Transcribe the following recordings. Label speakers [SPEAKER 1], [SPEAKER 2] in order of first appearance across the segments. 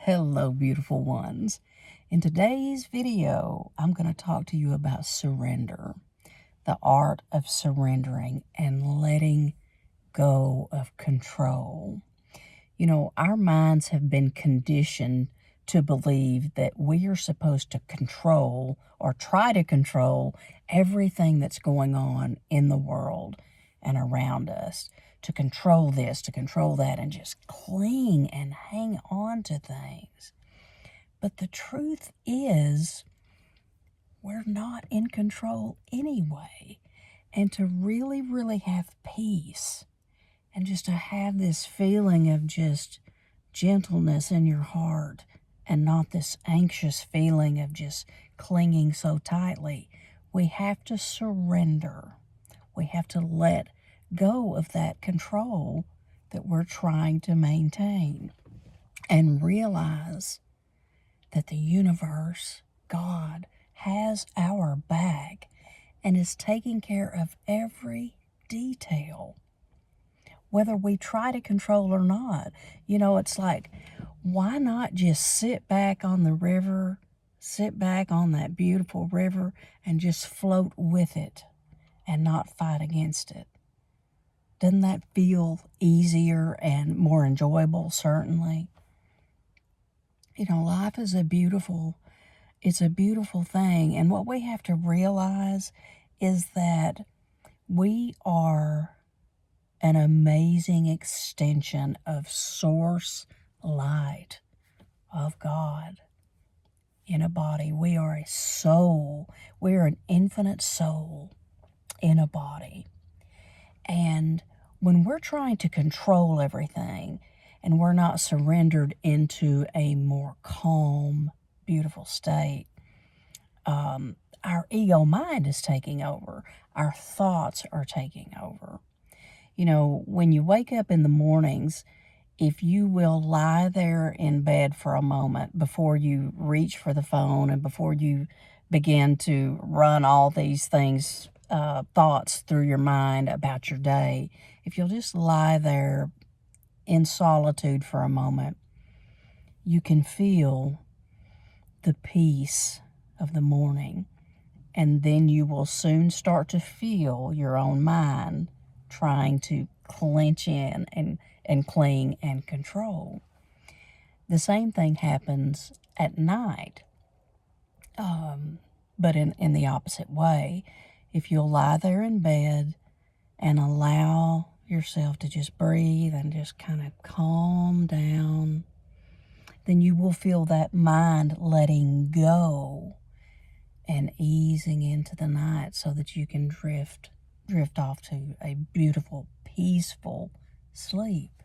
[SPEAKER 1] Hello, beautiful ones. In today's video, I'm going to talk to you about surrender, the art of surrendering and letting go of control. You know, our minds have been conditioned to believe that we are supposed to control or try to control everything that's going on in the world and around us, to control this, to control that, and just cling and hang on to things. But the truth is, we're not in control anyway. And to really, really have peace and just to have this feeling of just gentleness in your heart and not this anxious feeling of just clinging so tightly, we have to surrender. We have to let go of that control that we're trying to maintain and realize that the universe, God, has our back and is taking care of every detail, whether we try to control or not. You know, it's like, why not just sit back on the river, sit back on that beautiful river and just float with it and not fight against it? Doesn't that feel easier and more enjoyable? Certainly. You know, life is it's a beautiful thing. And what we have to realize is that we are an amazing extension of source light of God in a body. We are a soul. We are an infinite soul in a body. And when we're trying to control everything and we're not surrendered into a more calm, beautiful state, our ego mind is taking over. Our thoughts are taking over. You know, when you wake up in the mornings, if you will lie there in bed for a moment before you reach for the phone and before you begin to run all these things, thoughts through your mind about your day, if you'll just lie there in solitude for a moment, you can feel the peace of the morning. And then you will soon start to feel your own mind trying to clench in and cling and control. The same thing happens at night, but in the opposite way. If you'll lie there in bed and allow yourself to just breathe and just kind of calm down, then you will feel that mind letting go and easing into the night so that you can drift off to a beautiful, peaceful sleep.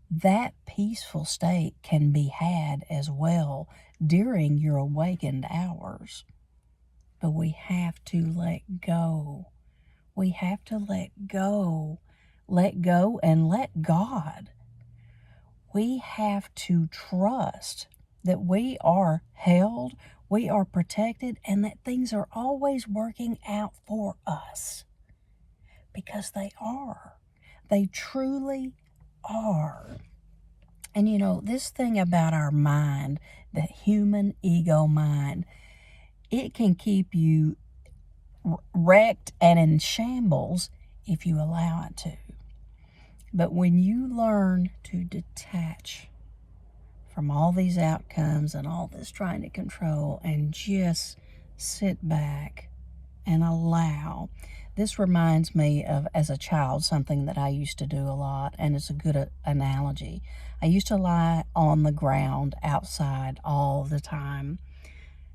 [SPEAKER 1] That peaceful state can be had as well during your awakened hours. But we have to let go. We have to let go and let God. We have to trust that we are held, we are protected, and that things are always working out for us. Because they are. They truly are. And you know, this thing about our mind, the human ego mind, it can keep you wrecked and in shambles if you allow it to. But when you learn to detach from all these outcomes and all this trying to control and just sit back and allow. This reminds me of, as a child, something that I used to do a lot, and it's a good analogy. I used to lie on the ground outside all the time,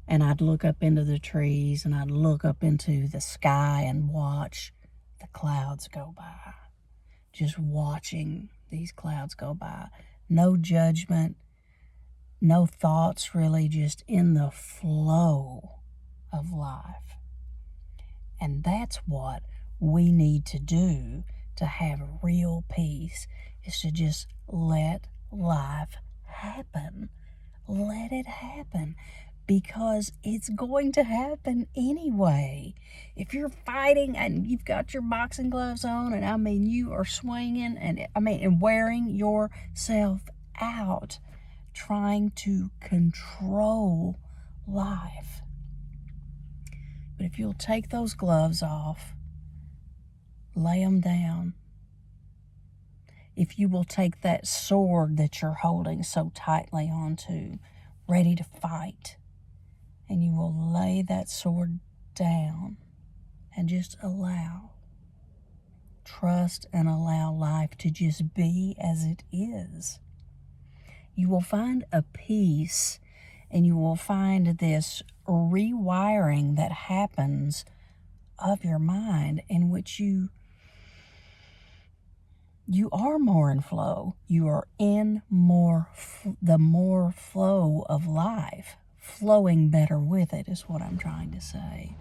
[SPEAKER 1] and I'd look up into the trees and I'd look up into the sky and watch the clouds go by. Just watching these clouds go by. No judgment, no thoughts really, just in the flow of life. And that's what we need to do to have real peace, is to just let life happen. Let it happen, because it's going to happen anyway. If you're fighting and you've got your boxing gloves on, and I mean you are swinging and wearing yourself out, trying to control life. But if you'll take those gloves off, lay them down, if you will take that sword that you're holding so tightly onto, ready to fight, and you will lay that sword down and just trust and allow life to just be as it is, you will find a peace, and you will find this rewiring that happens of your mind, in which you are more in flow. You are in the more flow of life, flowing better with it is what I'm trying to say.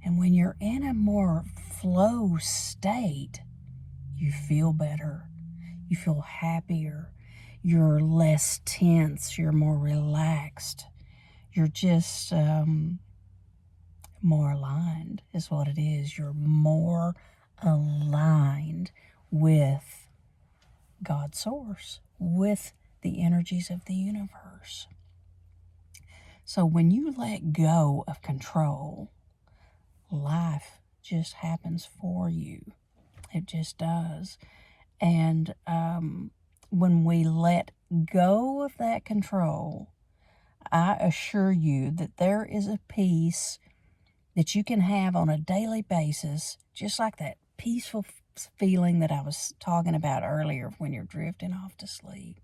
[SPEAKER 1] And when you're in a more flow state, you feel better, you feel happier, you're less tense, you're more relaxed, you're just more aligned is what it is. You're more aligned with God's source, with the energies of the universe. So when you let go of control, life just happens for you. It just does. And when we let go of that control, I assure you that there is a peace that you can have on a daily basis, just like that peaceful feeling that I was talking about earlier when you're drifting off to sleep.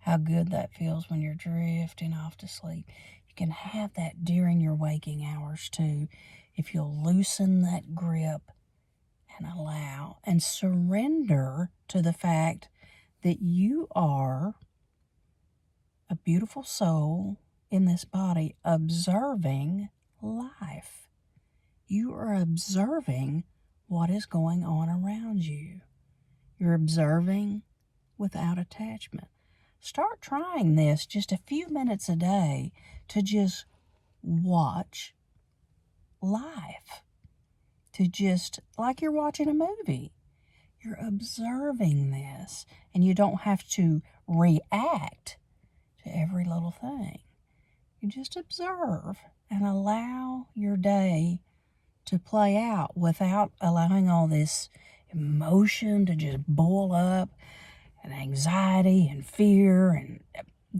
[SPEAKER 1] How good that feels when you're drifting off to sleep. You can have that during your waking hours too, if you'll loosen that grip and allow and surrender to the fact that you are a beautiful soul in this body observing life. You are observing what is going on around you. You're observing without attachment. Start trying this just a few minutes a day to just watch life. To just, like you're watching a movie. You're observing this, and you don't have to react to every little thing. You just observe and allow your day to play out without allowing all this emotion to just boil up, and anxiety and fear, and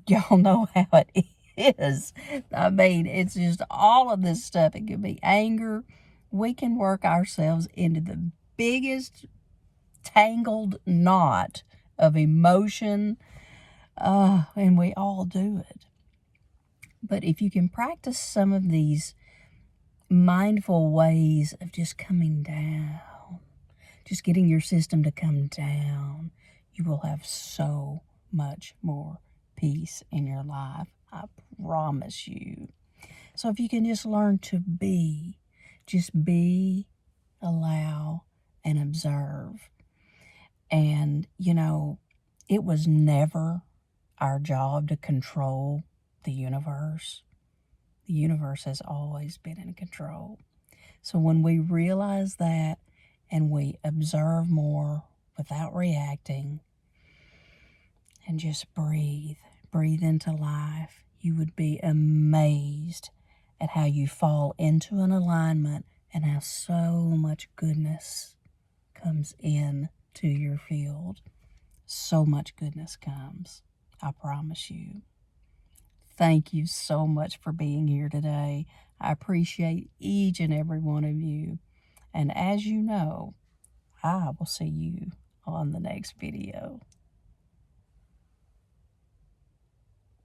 [SPEAKER 1] y'all know how it is. I mean, it's just all of this stuff. It could be anger. We can work ourselves into the biggest tangled knot of emotion, and we all do it. But if you can practice some of these mindful ways of just coming down, just getting your system to come down, you will have so much more peace in your life. I promise you. So if you can just learn to just be, allow, and observe. And, it was never our job to control the universe. The universe has always been in control. So when we realize that and we observe more without reacting and just breathe into life, you would be amazed at how you fall into an alignment and how so much goodness comes in to your field. So much goodness comes. I promise you. Thank you so much for being here today. I appreciate each and every one of you. And as you know, I will see you on the next video.